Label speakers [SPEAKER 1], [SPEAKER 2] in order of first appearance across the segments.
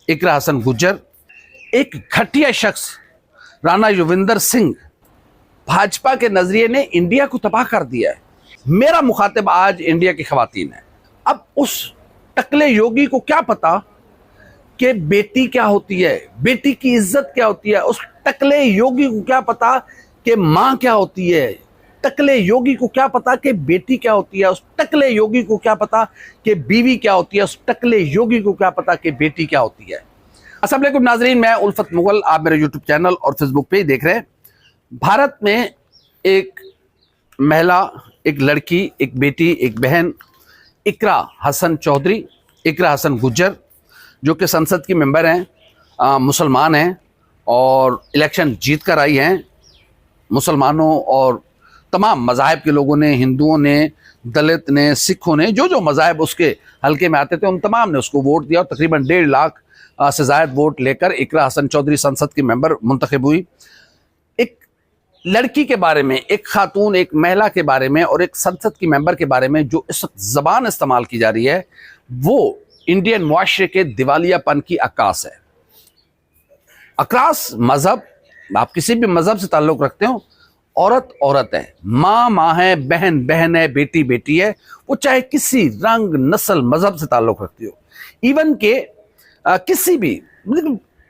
[SPEAKER 1] इकरा हसन गुर्जर, एक घटिया शख्स राणा युविंदर सिंह, भाजपा के नजरिए ने इंडिया को तबाह कर दिया है। मेरा मुखातिब आज इंडिया की खवातीन है। अब उस टकले योगी को क्या पता कि बेटी क्या होती है, बेटी की इज्जत क्या होती है। उस टकले योगी को क्या पता कि मां क्या होती है। टकले योगी को क्या पता कि बेटी क्या होती है। उस टकले योगी को क्या पता कि बीवी क्या होती है। उस टकले योगी को क्या पता कि बेटी क्या होती है। अस्सलाम वालेकुम नाजरीन, मैं उल्फत मुगल, आप मेरे यूट्यूब चैनल और फेसबुक पे देख रहे हैं। भारत में एक महिला, एक लड़की, एक बेटी, एक बहन, इकरा हसन चौधरी, इकरा हसन गुर्जर, जो कि संसद की मेंबर हैं, मुसलमान हैं और इलेक्शन जीत कर आई हैं। मुसलमानों और तमाम मज़ाहिब के लोगों ने, हिंदुओं ने, दलित ने, सिखों ने, जो जो मज़ाहिब उसके हल्के में आते थे, उन तमाम ने उसको वोट दिया और तकरीबन 1.5 लाख से ज़ायद वोट लेकर इकरा हसन चौधरी संसद की मेंबर मुंतखब हुई। एक लड़की के बारे में, एक खातून, एक महिला के बारे में और एक संसद की मेंबर के बारे में जो इस वक्त ज़बान इस्तेमाल की जा रही है, वो इंडियन मुआशरे के दिवालियापन की अक्कास है। अक्रास मजहब, आप किसी भी मजहब से ताल्लुक़ रखते हो, औरत औरत है, माँ माँ है, बहन बहन है, बेटी बेटी है। वो चाहे किसी रंग, नस्ल, मजहब से ताल्लुक़ रखती हो, इवन के किसी भी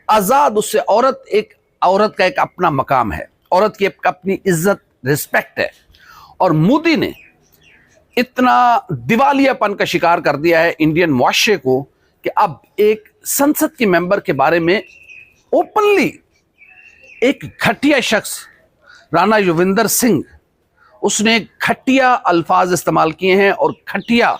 [SPEAKER 1] आज़ाद, उससे औरत का एक अपना मकाम है, औरत की अपनी इज्जत, रिस्पेक्ट है। और मोदी ने इतना दिवालियापन का शिकार कर दिया है इंडियन मुआशरे को कि अब एक संसद की मेंबर के बारे में ओपनली एक घटिया शख्स राणा युविंदर सिंह, उसने घटिया अल्फाज इस्तेमाल किए हैं और घटिया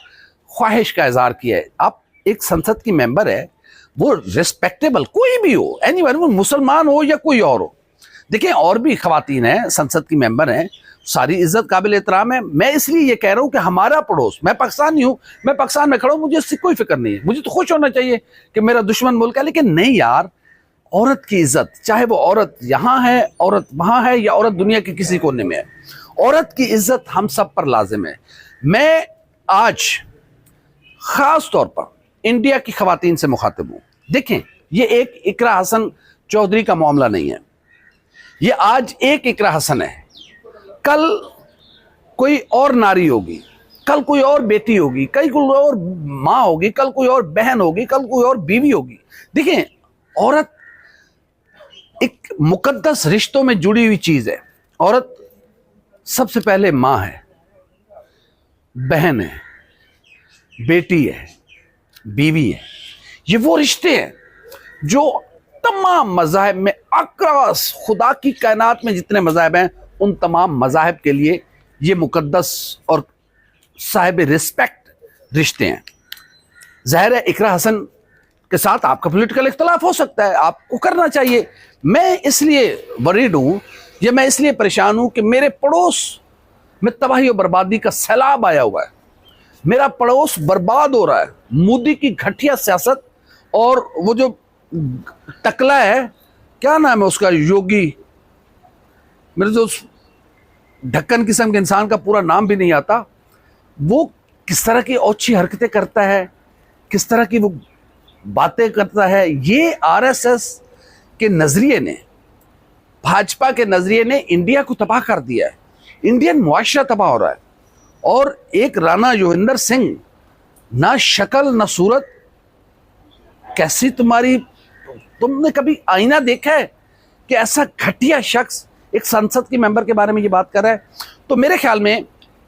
[SPEAKER 1] ख्वाहिश का इजहार किया है। आप एक संसद की मेंबर है, वो रिस्पेक्टेबल कोई भी हो, एनीवन, वो मुसलमान हो या कोई और हो। देखिए, और भी खवातीन हैं, संसद की मेंबर हैं, सारी इज्जत काबिल एहतराम है। मैं इसलिए ये कह रहा हूं कि हमारा पड़ोस, मैं पाकिस्तानी हूं, मैं पाकिस्तान में खड़ा हूं, मुझे इससे कोई फिक्र नहीं है। मुझे तो खुश होना चाहिए कि मेरा दुश्मन मुल्क है, लेकिन नहीं यार, औरत की इज्जत, चाहे वो औरत यहां है, औरत वहां है, या औरत दुनिया के किसी कोने में है, औरत की इज्जत हम सब पर लाजिम है। मैं आज खास तौर पर इंडिया की खवातीन से मुखातिब हूं। देखें, ये एक इकरा हसन चौधरी का मामला नहीं है। ये आज एक इकरा हसन है, कल कोई और नारी होगी, कल कोई और बेटी होगी, कल कोई और माँ होगी, कल कोई और बहन होगी, कल कोई और बीवी होगी। देखिए, औरत एक मुकद्दस रिश्तों में जुड़ी हुई चीज है। औरत सबसे पहले माँ है, बहन है, बेटी है, बीवी है। ये वो रिश्ते हैं जो तमाम मज़ाहिब में, अक्रॉस खुदा की कायनात में जितने मज़ाहिब हैं, उन तमाम मज़ाहिब के लिए ये मुकद्दस और साहिब रिस्पेक्ट रिश्ते हैं। ज़ाहिर है, इकरा हसन के साथ आपका पॉलिटिकल इख्तलाफ हो सकता है, आपको करना चाहिए। मैं इसलिए वरीड हूँ, या मैं इसलिए परेशान हूँ कि मेरे पड़ोस में तबाही और बर्बादी का सैलाब आया हुआ है। मेरा पड़ोस बर्बाद हो रहा है। मोदी की घटिया सियासत और वो जो टकला है, क्या नाम है उसका, योगी, मेरे जो ढक्कन किस्म के इंसान का पूरा नाम भी नहीं आता, वो किस तरह की ओछी हरकतें करता है, किस तरह की वो बातें करता है। ये आरएसएस के नजरिए ने, भाजपा के नजरिए ने इंडिया को तबाह कर दिया है। इंडियन मुआशरा तबाह हो रहा है। और एक राणा युविंदर सिंह, ना शक्ल ना सूरत, कैसी तुम्हारी, तुमने कभी आईना देखा है कि ऐसा घटिया शख्स एक संसद की मेंबर के बारे में ये बात कर रहा है? तो मेरे ख्याल में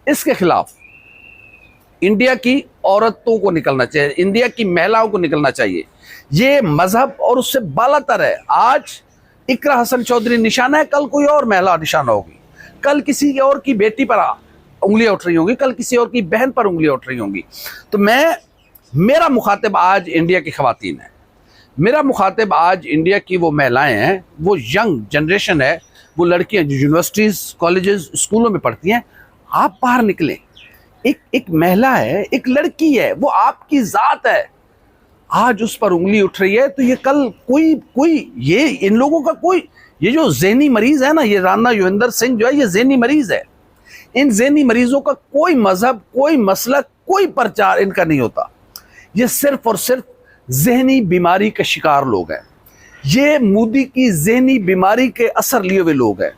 [SPEAKER 1] इसके खिलाफ इंडिया की औरतों को निकलना चाहिए, इंडिया की महिलाओं को निकलना चाहिए। ये मजहब और उससे बालातर है। आज इकरा हसन चौधरी निशाना है, कल कोई और महिला निशाना होगी, कल किसी और की बेटी पर उंगलियां उठ रही होंगी, कल किसी और की बहन पर उंगलियां उठ रही होंगी। तो मेरा मुखातिब आज इंडिया की खवातीन है, मेरा मुखातिब आज इंडिया की वो महिलाएं हैं, वो यंग जनरेशन है, वो लड़कियां जो यूनिवर्सिटीज़, कॉलेजेस, स्कूलों में पढ़ती हैं। आप बाहर निकलें, एक महिला है, एक लड़की है, वो आपकी ज़ात है। आज उस पर उंगली उठ रही है, तो ये कल कोई ये इन लोगों का कोई, ये जो ज़हनी मरीज है ना, ये राणा युविंदर सिंह जो है, ये ज़हनी मरीज है। इन ज़हनी मरीजों का कोई मजहब, कोई मसलक, कोई प्रचार इनका नहीं होता। ये सिर्फ और सिर्फ जहनी बीमारी के शिकार लोग हैं। ये मोदी की जहनी बीमारी के असर लिए हुए लोग हैं।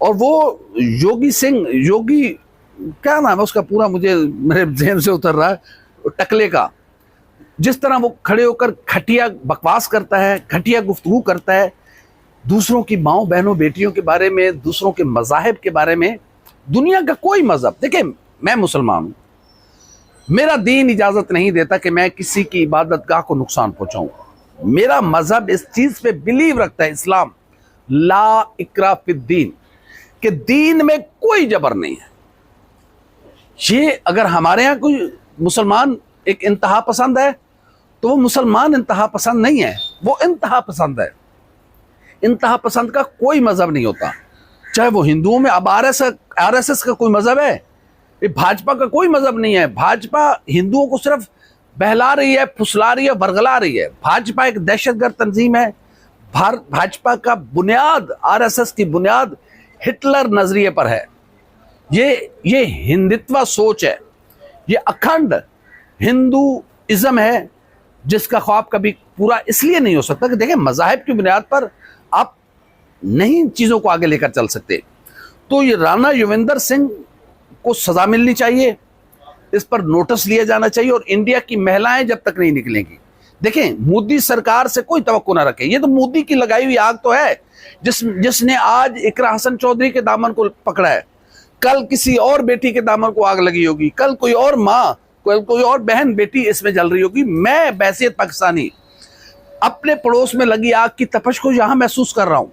[SPEAKER 1] और वो योगी क्या नाम है उसका पूरा, मुझे मेरे जहन से उतर रहा है, टकले का, जिस तरह वो खड़े होकर घटिया बकवास करता है, घटिया गुफ्तगू करता है दूसरों की माओ बहनों बेटियों के बारे में, दूसरों के मज़ाहिब के बारे में। दुनिया का कोई मजहब, देखिए मैं मुसलमान हूं, मेरा दीन इजाजत नहीं देता कि मैं किसी की इबादतगाह को नुकसान पहुंचाऊं। मेरा मजहब इस चीज पे बिलीव रखता है, इस्लाम, ला इकरा फिद्दीन, कि दीन में कोई जबर नहीं है। ये अगर हमारे यहाँ कोई मुसलमान एक इंतहा पसंद है तो वो मुसलमान इंतहा पसंद नहीं है, वो इंतहा पसंद है। इंतहा पसंद का कोई मजहब नहीं होता, चाहे वो हिंदुओं में, अब आरएसएस का कोई मजहब है? ये भाजपा का कोई मजहब नहीं है। भाजपा हिंदुओं को सिर्फ बहला रही है, फुसला रही है, वर्गला रही है। भाजपा एक दहशतगर्द तंजीम है। भाजपा का बुनियाद, आरएसएस की बुनियाद हिटलर नजरिए पर है। ये हिंदुत्व सोच है, ये अखंड हिंदुइज्म है, जिसका ख्वाब कभी पूरा इसलिए नहीं हो सकता कि देखिए मज़ाहिब की बुनियाद पर आप नहीं चीज़ों को आगे लेकर चल सकते। तो ये राणा युविंदर सिंह को सज़ा मिलनी चाहिए, इस पर नोटिस लिया जाना चाहिए, और इंडिया की महिलाएं जब तक नहीं निकलेंगी, देखें मोदी सरकार से कोई तवक्को ना रखें। ये तो मोदी की लगाई हुई आग तो है, जिसने आज इकरा हसन चौधरी के दामन को पकड़ा है, कल किसी और बेटी के दामन को आग लगी होगी, कल कोई और माँ, कोई और बहन बेटी इसमें जल रही होगी। मैं बहसियत पाकिस्तानी अपने पड़ोस में लगी आग की तपश को यहां महसूस कर रहा हूं।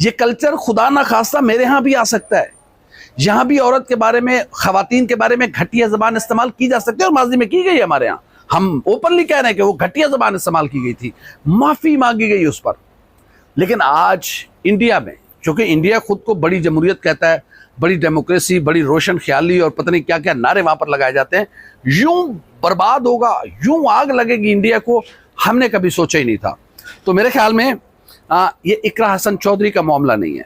[SPEAKER 1] यह कल्चर खुदा ना खास्ता मेरे यहां भी आ सकता है। यहां भी औरत के बारे में, खवातीन के बारे में घटिया जबान इस्तेमाल की जा सकती है, और माजी में की गई है हमारे यहाँ। हम ओपनली कह रहे हैं कि वो घटिया जबान इस्तेमाल की गई थी, माफी मांगी गई उस पर। लेकिन आज इंडिया में, चूंकि इंडिया खुद को बड़ी जमहूरियत कहता है, बड़ी डेमोक्रेसी, बड़ी रोशन ख्याली और पता नहीं क्या क्या नारे वहां पर लगाए जाते हैं, यूं बर्बाद होगा, यूं आग लगेगी इंडिया को, हमने कभी सोचा ही नहीं था। तो मेरे ख्याल में ये इकरा हसन चौधरी का मामला नहीं है,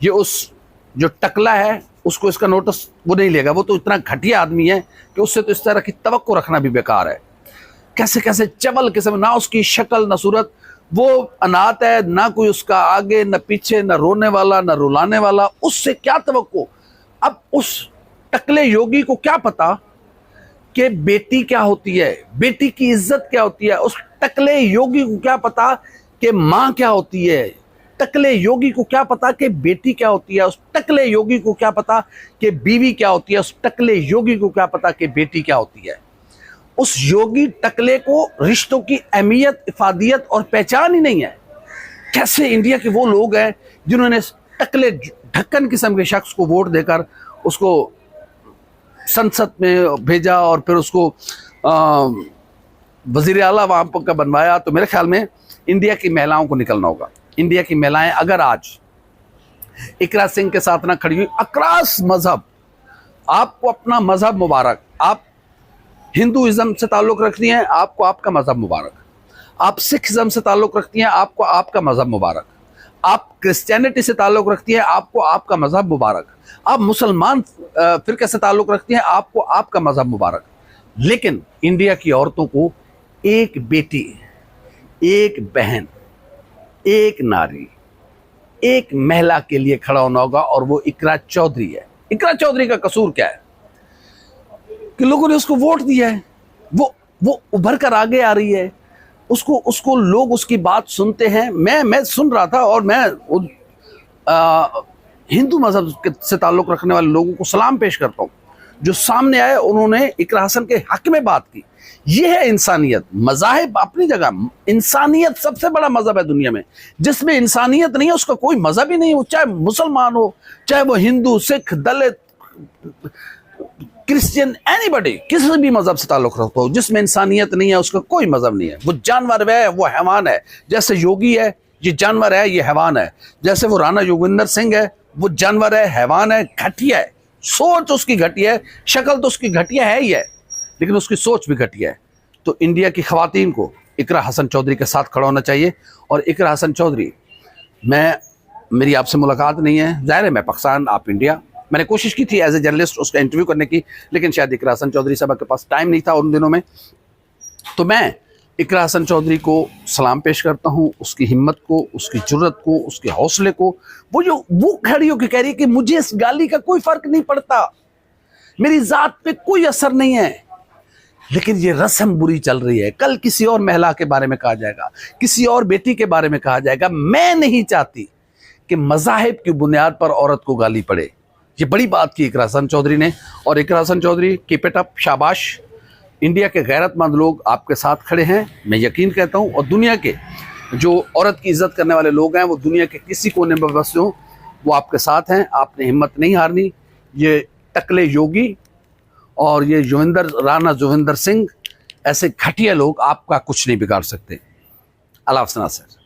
[SPEAKER 1] ये उस जो टकला है उसको इसका नोटिस वो नहीं लेगा। वो तो इतना घटिया आदमी है कि उससे तो इस तरह की तवक्को रखना भी बेकार है। कैसे कैसे चवल किस्म, ना उसकी शक्ल ना सूरत, वो अनाथ है, ना कोई उसका आगे ना पीछे, ना रोने वाला ना रुलाने वाला, उससे क्या तवक्को। अब उस टकले योगी को क्या पता कि बेटी क्या होती है, बेटी की इज्जत क्या होती है। उस टकले योगी को क्या पता कि माँ क्या होती है। टकले योगी को क्या पता कि बेटी क्या होती है। उस टकले योगी को क्या पता कि बीवी क्या होती है। उस टकले योगी को क्या पता कि बेटी क्या होती है। उस योगी टकले को रिश्तों की अहमियत, इफादियत और पहचान ही नहीं है। कैसे इंडिया के वो लोग हैं जिन्होंने टकले ढक्कन किस्म के शख्स को वोट देकर उसको संसद में भेजा और फिर उसको वजीर आला वहां पर बनवाया। तो मेरे ख्याल में इंडिया की महिलाओं को निकलना होगा। इंडिया की महिलाएं अगर आज इकरा सिंह के साथ ना खड़ी हुई, अक्रॉस मजहब, आपको अपना मजहब मुबारक, आप हिंदुइज्म से ताल्लुक रखती हैं, आपको आपका मजहब मुबारक, आप सिखिज्म से ताल्लुक रखती हैं, आपको आपका मजहब मुबारक, आप क्रिश्चियनिटी से ताल्लुक रखती हैं, आपको आपका मजहब मुबारक, आप मुसलमान फिरके से ताल्लुक रखती हैं, आपको आपका मजहब मुबारक। लेकिन इंडिया की औरतों को एक बेटी, एक बहन, एक नारी, एक महिला के लिए खड़ा होना होगा, और वो इकरा चौधरी है। इकरा चौधरी का कसूर क्या है कि लोगों ने उसको वोट दिया है, वो उभर कर आगे आ रही है, उसको लोग उसकी बात सुनते हैं। मैं सुन रहा था, और मैं हिंदू मजहब से ताल्लुक रखने वाले लोगों को सलाम पेश करता हूँ जो सामने आए, उन्होंने इकरा हसन के हक में बात की। यह है इंसानियत। मज़ाहिब अपनी जगह, इंसानियत सबसे बड़ा मजहब है दुनिया में। जिसमें इंसानियत नहीं है उसका कोई मजहब ही नहीं हो, चाहे मुसलमान हो, चाहे वो हिंदू, सिख, दलित, क्रिश्चियन, एनीबॉडी, किसी भी मजहब से ताल्लुक रखता हो, जिसमें इंसानियत नहीं है उसका कोई मजहब नहीं है। वो जानवर है, वो हैवान है। जैसे योगी है, ये जानवर है, ये हैवान है। जैसे वो राणा योगिंदर सिंह है, वो जानवर है, हैवान है, घटिया है। सोच उसकी घटिया है, शक्ल तो उसकी घटिया है ही है, लेकिन उसकी सोच भी घटिया है। तो इंडिया की खवातीन को इकरा हसन चौधरी के साथ खड़ा होना चाहिए। और इकरा हसन चौधरी, मेरी आपसे मुलाकात नहीं है, जाहिर है मैं पाकिस्तान, आप इंडिया। मैंने कोशिश की थी एज ए जर्नलिस्ट उसका इंटरव्यू करने की, लेकिन शायद इकरा हसन चौधरी साहब के पास टाइम नहीं था उन दिनों में। तो मैं इकरा हसन चौधरी को सलाम पेश करता हूँ, उसकी हिम्मत को, उसकी जुर्रत को, उसके हौसले को। वो खड़ी होकर कह रही है कि मुझे इस गाली का कोई फर्क नहीं पड़ता, मेरी जात पे कोई असर नहीं है, लेकिन ये रस्म बुरी चल रही है, कल किसी और महिला के बारे में कहा जाएगा, किसी और बेटी के बारे में कहा जाएगा। मैं नहीं चाहती कि मज़ाहिब की बुनियाद पर औरत को गाली पड़े। ये बड़ी बात की इकरा हसन चौधरी ने, और Iqra Hasan Chaudhary keep it up, शाबाश। इंडिया के गैरतमंद लोग आपके साथ खड़े हैं, मैं यकीन कहता हूँ, और दुनिया के जो औरत की इज्जत करने वाले लोग हैं, वो दुनिया के किसी कोने में बसे हों, वो आपके साथ हैं। आपने हिम्मत नहीं हारनी। ये टकले योगी और ये राणा जोगिंदर सिंह, ऐसे घटिया लोग आपका कुछ नहीं बिगाड़ सकते। अल्लाह हाफ़िज़ नासिर।